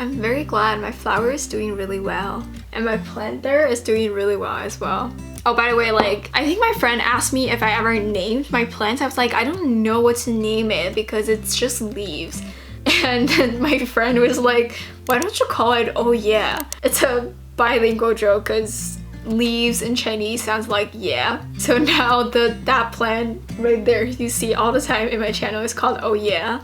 I'm very glad my flower is doing really well. And my plant there is doing really well as well. Oh, by the way, like, I think my friend asked me if I ever named my plants. I was like, I don't know what to name it because it's just leaves. And then my friend was like, why don't you call it oh yeah? It's a bilingual joke because leaves in Chinese sounds like yeah. So now that plant right there you see all the time in my channel is called oh yeah.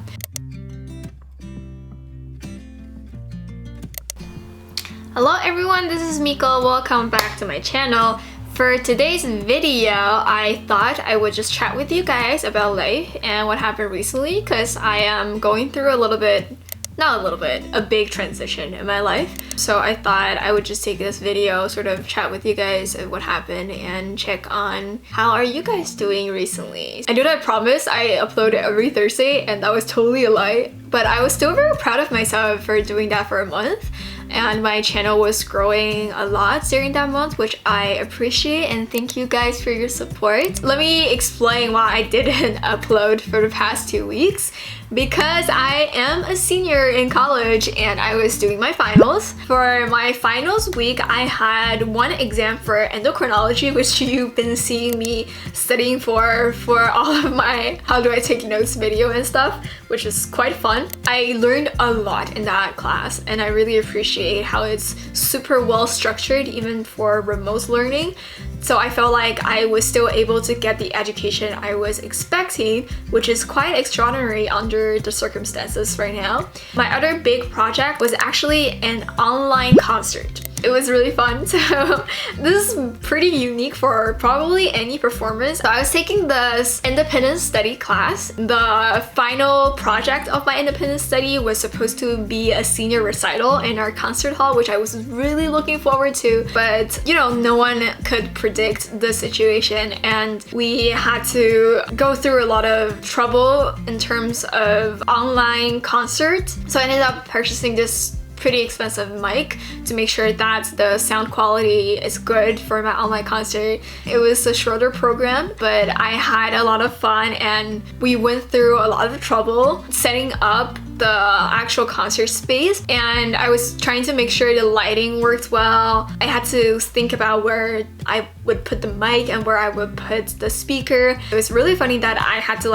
Hello everyone, this is Miko. Welcome back to my channel. For today's video, I thought I would just chat with you guys about life and what happened recently because I am going through a big transition in my life. So I thought I would just take this video, sort of chat with you guys of what happened and check on how are you guys doing recently. I know that I promised I upload it every Thursday and that was totally a lie, but I was still very proud of myself for doing that for a month. And my channel was growing a lot during that month, which I appreciate, and thank you guys for your support. Let me explain why I didn't upload for the past 2 weeks. Because I am a senior in college and I was doing my finals. For my finals week, I had one exam for endocrinology, which you've been seeing me studying for all of my how do I take notes video and stuff, which is quite fun. I learned a lot in that class and I really appreciate how it's super well structured even for remote learning. So I felt like I was still able to get the education I was expecting, which is quite extraordinary under the circumstances right now. My other big project was actually an online concert. It was really fun. So this is pretty unique for probably any performance. So I was taking this independent study class. The final project of my independent study was supposed to be a senior recital in our concert hall, which I was really looking forward to. But you know, no one could predict the situation and we had to go through a lot of trouble in terms of online concert. So I ended up purchasing this pretty expensive mic to make sure that the sound quality is good for my online concert. It was a shorter program, but I had a lot of fun and we went through a lot of trouble setting up the actual concert space, and I was trying to make sure the lighting worked well. I had to think about where I would put the mic and where I would put the speaker. It was really funny that I had to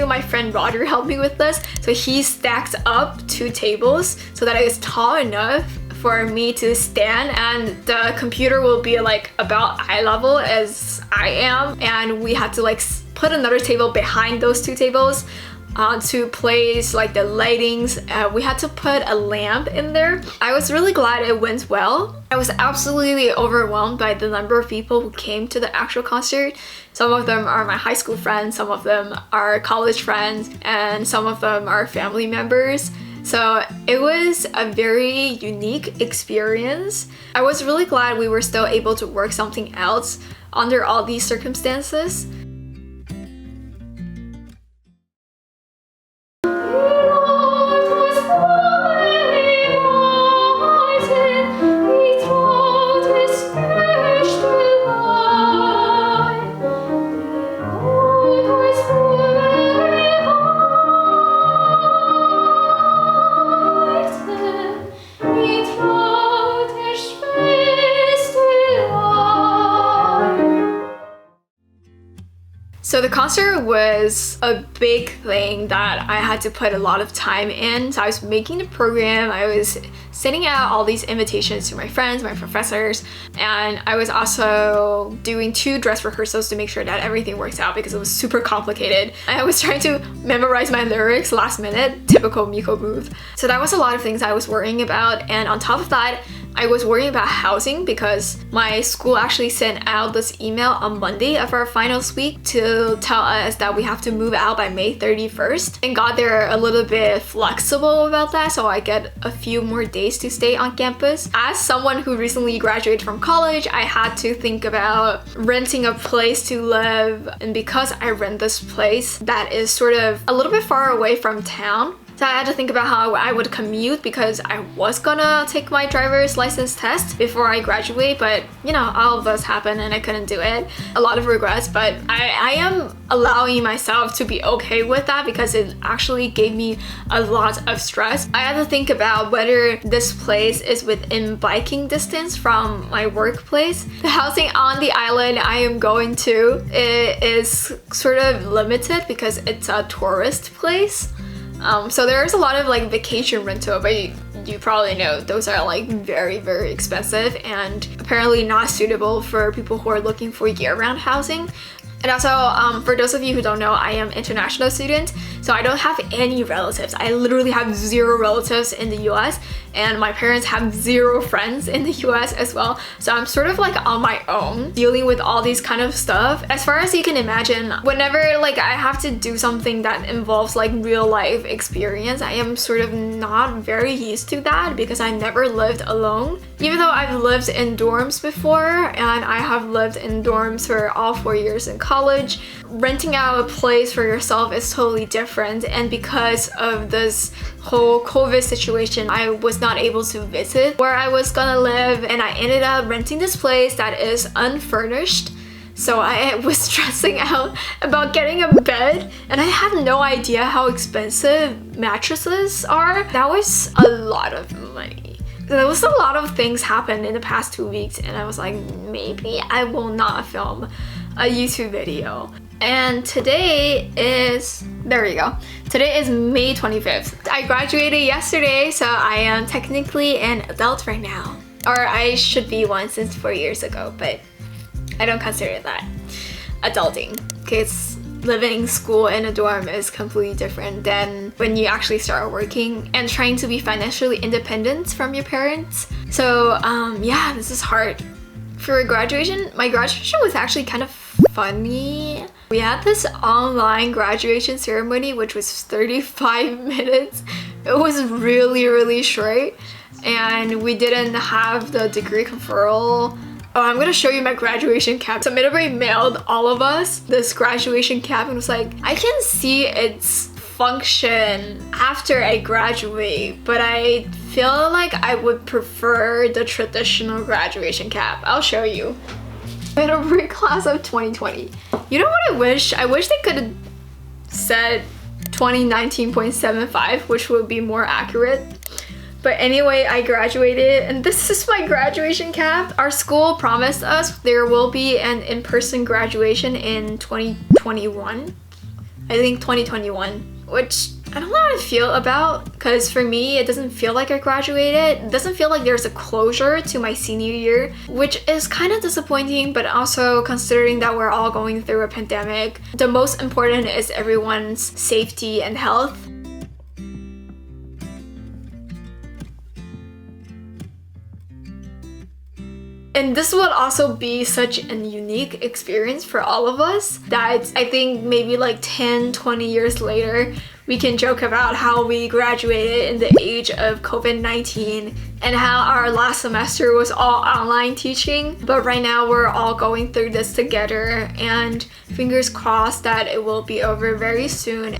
my friend Roger helped me with this. So he stacked up 2 tables so that it was tall enough for me to stand and the computer will be like about eye level as I am, and we had to like put another table behind those 2 tables to place like the lightings. We had to put a lamp in there. I was really glad it went well. I was absolutely overwhelmed by the number of people who came to the actual concert. Some of them are my high school friends, some of them are college friends, and some of them are family members. So it was a very unique experience. I was really glad we were still able to work something else under all these circumstances. So the concert was a big thing that I had to put a lot of time in. So I was making the program, I was sending out all these invitations to my friends, my professors, and I was also doing 2 dress rehearsals to make sure that everything works out because it was super complicated. I was trying to memorize my lyrics last minute, typical Miko move. So that was a lot of things I was worrying about, and on top of that, I was worrying about housing because my school actually sent out this email on Monday of our finals week to tell us that we have to move out by May 31st. And God, they're a little bit flexible about that, so I get a few more days to stay on campus. As someone who recently graduated from college, I had to think about renting a place to live, and because I rent this place that is sort of a little bit far away from town, So I had to think about how I would commute because I was gonna take my driver's license test before I graduate, but you know, all of this happened and I couldn't do it. A lot of regrets, but I am allowing myself to be okay with that because it actually gave me a lot of stress. I had to think about whether this place is within biking distance from my workplace. The housing on the island I am going to is sort of limited because it's a tourist place. So there's a lot of like vacation rental, but you probably know those are like very, very expensive and apparently not suitable for people who are looking for year-round housing. And also, for those of you who don't know, I am international student, so I don't have any relatives. I literally have 0 relatives in the US, and my parents have 0 friends in the US as well. So I'm sort of like on my own dealing with all these kind of stuff. As far as you can imagine, whenever like I have to do something that involves like real life experience, I am sort of not very used to that because I never lived alone. Even though I've lived in dorms before, and I have lived in dorms for all 4 years in college, renting out a place for yourself is totally different. And because of this whole COVID situation, I was not able to visit where I was gonna live, and I ended up renting this place that is unfurnished. So I was stressing out about getting a bed, and I had no idea how expensive mattresses are. That was a lot of money. There was a lot of things happened in the past 2 weeks, and I was like, maybe I will not film a YouTube video. And today is, there we go. Today is May 25th. I graduated yesterday, so I am technically an adult right now. Or I should be one since 4 years ago, but I don't consider that adulting. Because living school in a dorm is completely different than when you actually start working and trying to be financially independent from your parents. So yeah, this is hard. For graduation, my graduation was actually kind of funny. We had this online graduation ceremony which was 35 minutes. It was really, really short, and we didn't have the degree conferral. Oh, I'm gonna show you my graduation cap. So Middlebury mailed all of us this graduation cap and was like, I can see its function after I graduate, but I feel like I would prefer the traditional graduation cap. I'll show you. Middlebury class of 2020. You know what I wish? I wish they could have said 2019.75, which would be more accurate. But anyway, I graduated, and this is my graduation cap. Our school promised us there will be an in-person graduation in 2021. I think 2021, which I don't know how to feel about, because for me, it doesn't feel like I graduated. It doesn't feel like there's a closure to my senior year, which is kind of disappointing, but also considering that we're all going through a pandemic, the most important is everyone's safety and health. And this will also be such a unique experience for all of us that I think maybe like 10, 20 years later, we can joke about how we graduated in the age of COVID-19 and how our last semester was all online teaching. But right now we're all going through this together, and fingers crossed that it will be over very soon.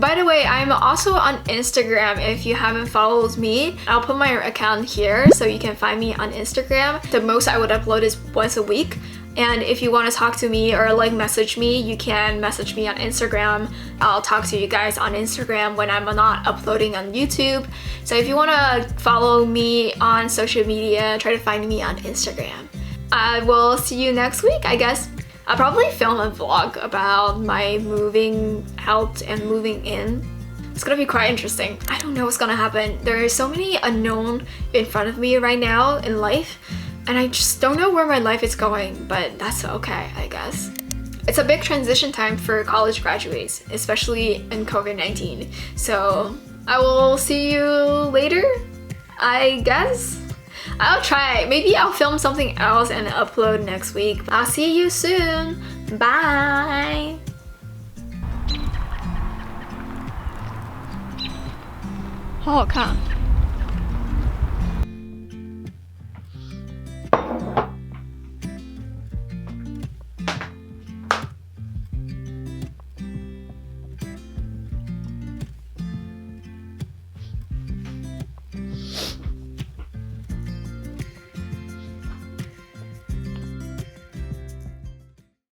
By the way, I'm also on Instagram if you haven't followed me. I'll put my account here so you can find me on Instagram. The most I would upload is once a week. And if you want to talk to me or like message me, you can message me on Instagram. I'll talk to you guys on Instagram when I'm not uploading on YouTube. So if you want to follow me on social media, try to find me on Instagram. I will see you next week, I guess. I'll probably film a vlog about my moving out and moving in. It's gonna be quite interesting. I don't know what's gonna happen. There are so many unknown in front of me right now in life, and I just don't know where my life is going, but that's okay, I guess. It's a big transition time for college graduates, especially in COVID-19. So I will see you later, I guess. I'll try. Maybe I'll film something else and upload next week. I'll see you soon. Bye. 好好看。